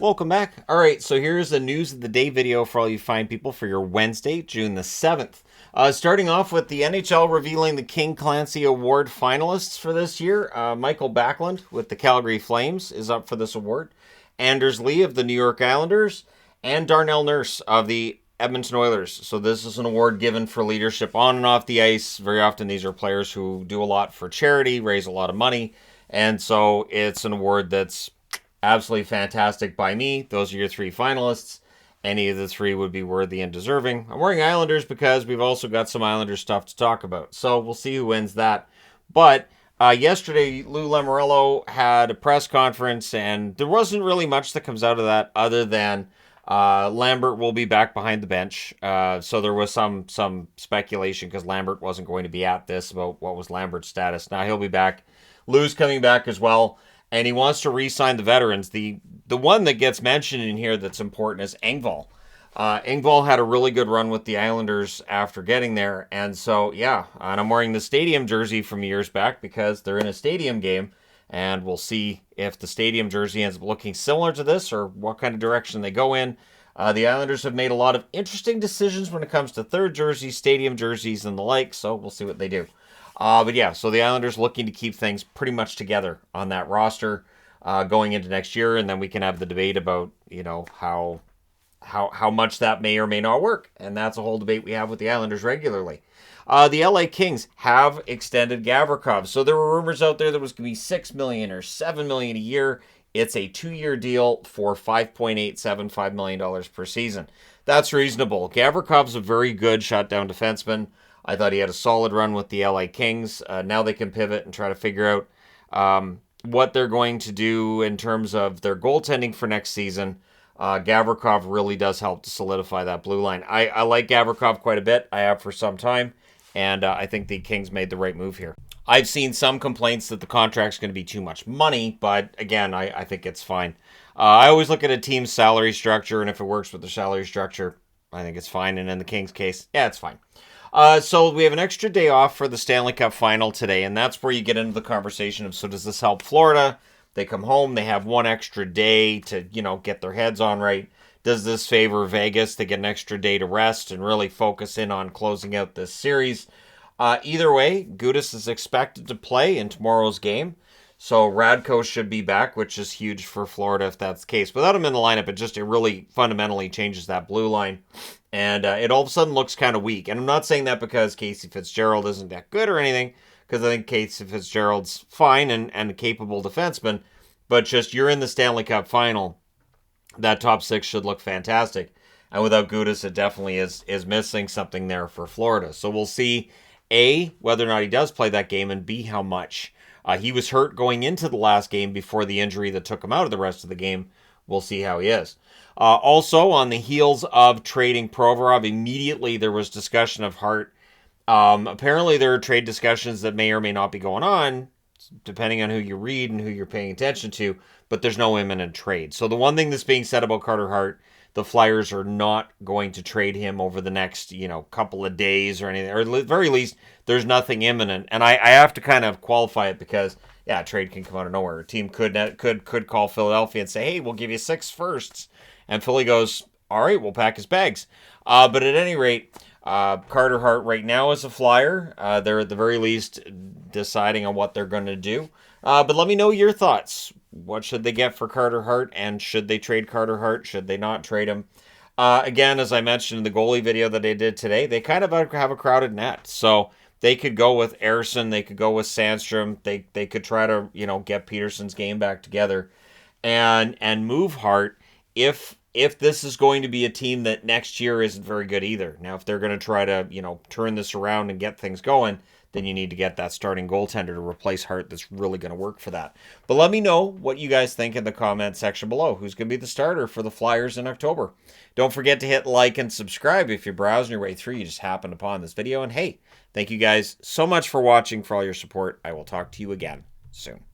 Welcome back. All right, so here's the news of the day video for all you fine people for your Wednesday, June the 7th. Starting off with the NHL revealing the King Clancy Award finalists for this year. Michael Backlund with the Calgary Flames is up for this award. Anders Lee of the New York Islanders, and Darnell Nurse of the Edmonton Oilers. So this is an award given for leadership on and off the ice. Very often these are players who do a lot for charity, raise a lot of money, and so it's an award that's absolutely fantastic by me. Those are your three finalists. Any of the three would be worthy and deserving. I'm wearing Islanders because we've also got some Islanders stuff to talk about. So we'll see who wins that. But yesterday, Lou Lamoriello had a press conference, and there wasn't really much that comes out of that other than Lambert will be back behind the bench. So there was some speculation because Lambert wasn't going to be at this about what was Lambert's status. Now he'll be back. Lou's coming back as well. And he wants to re-sign the veterans. The one that gets mentioned in here that's important is Engvall. Engvall had a really good run with the Islanders after getting there. And so, yeah, and I'm wearing the stadium jersey from years back because they're in a stadium game. And we'll see if the stadium jersey ends up looking similar to this or what kind of direction they go in. The Islanders have made a lot of interesting decisions when it comes to third jerseys, stadium jerseys, and the like. So we'll see what they do. But yeah, so the Islanders looking to keep things pretty much together on that roster going into next year, and then we can have the debate about how much that may or may not work, and that's a whole debate we have with the Islanders regularly. The LA Kings have extended Gavrikov, so there were rumors out there that was going to be $6 million or $7 million a year. It's a 2-year deal for $5.875 million per season. That's reasonable. Gavrikov's a very good shutdown defenseman. I thought he had a solid run with the LA Kings. Now they can pivot and try to figure out what they're going to do in terms of their goaltending for next season. Gavrikov really does help to solidify that blue line. I like Gavrikov quite a bit. I have for some time, and I think the Kings made the right move here. I've seen some complaints that the contract's going to be too much money, but again, I think it's fine. I always look at a team's salary structure, and if it works with the salary structure, I think it's fine. And in the Kings' case, yeah, it's fine. So we have an extra day off for the Stanley Cup final today, and that's where you get into the conversation of, so does this help Florida? They come home, they have one extra day to, get their heads on right. Does this favor Vegas? They get an extra day to rest and really focus in on closing out this series. Either way, Gudas is expected to play in tomorrow's game. So Radko should be back, which is huge for Florida if that's the case. Without him in the lineup, it really fundamentally changes that blue line. And it all of a sudden looks kind of weak. And I'm not saying that because Casey Fitzgerald isn't that good or anything, because I think Casey Fitzgerald's fine and a capable defenseman. But just you're in the Stanley Cup final, that top six should look fantastic. And without Gudas, it definitely is missing something there for Florida. So we'll see, A, whether or not he does play that game, and B, how much. He was hurt going into the last game before the injury that took him out of the rest of the game. We'll see how he is. Also, on the heels of trading Provorov, immediately there was discussion of Hart. Apparently, there are trade discussions that may or may not be going on, depending on who you read and who you're paying attention to, but there's no imminent trade. So the one thing that's being said about Carter Hart, the Flyers are not going to trade him over the next, couple of days or anything, or at the very least, there's nothing imminent. And I have to kind of qualify it because, yeah, trade can come out of nowhere. A team could call Philadelphia and say, hey, we'll give you 6 firsts. And Philly goes, all right, we'll pack his bags. But at any rate, Carter Hart right now is a Flyer. They're at the very least deciding on what they're going to do. But let me know your thoughts. What should they get for Carter Hart? And should they trade Carter Hart? Should they not trade him? Again, as I mentioned in the goalie video that I did today, they kind of have a crowded net. So they could go with Ersson. They could go with Sandstrom. They could try to, get Peterson's game back together and move Hart if this is going to be a team that next year isn't very good either. Now, if they're going to try to, turn this around and get things going, then you need to get that starting goaltender to replace Hart that's really going to work for that. But let me know what you guys think in the comment section below. Who's going to be the starter for the Flyers in October? Don't forget to hit like and subscribe if you're browsing your way through. You just happened upon this video. And hey, thank you guys so much for watching, for all your support. I will talk to you again soon.